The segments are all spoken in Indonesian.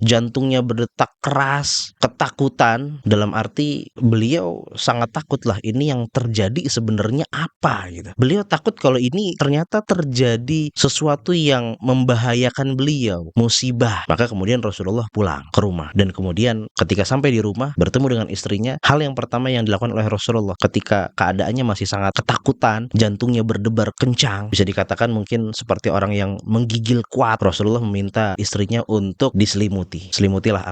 jantungnya berdetak keras, ketakutan, dalam arti beliau sangat takut lah ini yang terjadi sebenarnya apa gitu. Beliau takut kalau ini ternyata terjadi sesuatu yang membahayakan beliau, musibah. Maka kemudian Rasulullah pulang ke rumah, dan kemudian ketika sampai di rumah bertemu dengan istrinya, hal yang pertama yang dilakukan oleh Rasulullah ketika keadaannya masih sangat ketakutan, jantungnya berdebar kencang, bisa dikatakan mungkin seperti orang yang menggigil kuat, Rasulullah meminta istrinya untuk diselimuti. Selimutilah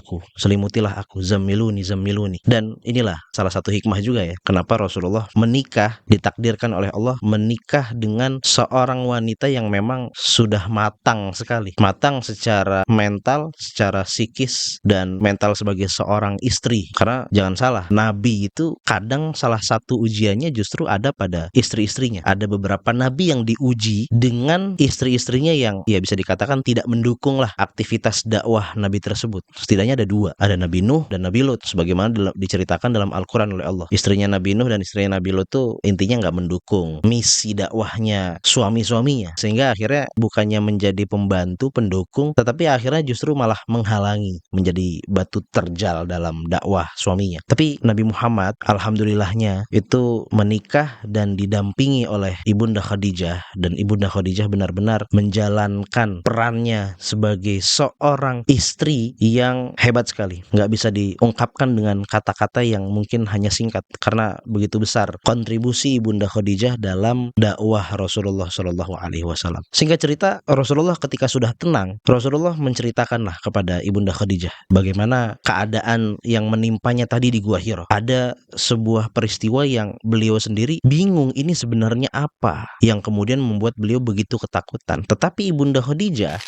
aku, zammiluni, zammiluni. Dan inilah salah satu hikmah juga ya, kenapa Rasulullah menikah, ditakdirkan oleh Allah menikah dengan seorang wanita yang memang sudah matang sekali. Matang secara mental, secara psikis, dan mental sebagai seorang istri. Karena jangan salah, Nabi itu kadang salah satu ujiannya justru ada pada istri-istrinya. Ada beberapa Nabi yang diuji dengan istri-istrinya yang ya bisa dikatakan tidak mendukung lah aktivitas dakwah Nabi tersebut. Setidaknya ada dua, ada Nabi Nuh dan Nabi Lut, sebagaimana diceritakan dalam Al-Quran oleh Allah. Istrinya Nabi Nuh dan istrinya Nabi Lut tuh intinya nggak mendukung misi dakwahnya suami-suaminya, sehingga akhirnya bukannya menjadi pembantu pendukung, tetapi akhirnya justru malah menghalangi, menjadi batu terjal dalam dakwah suaminya. Tapi Nabi Muhammad alhamdulillahnya itu menikah dan didampingi oleh Ibunda Khadijah, dan Ibunda Khadijah benar-benar menjalankan perannya sebagai seorang istri yang hebat sekali. Nggak bisa diungkapkan dengan kata-kata yang mungkin hanya singkat, karena begitu besar kontribusi Ibunda Khadijah dalam dakwah Rasulullah SAW. Singkat cerita, Rasulullah ketika sudah tenang, Rasulullah menceritakanlah kepada Ibunda Khadijah bagaimana keadaan yang menimpanya tadi di Gua Hira. Ada sebuah peristiwa yang beliau sendiri bingung ini sebenarnya apa yang kemudian membuat beliau begitu ketakutan. Tetapi Ibunda Khadijah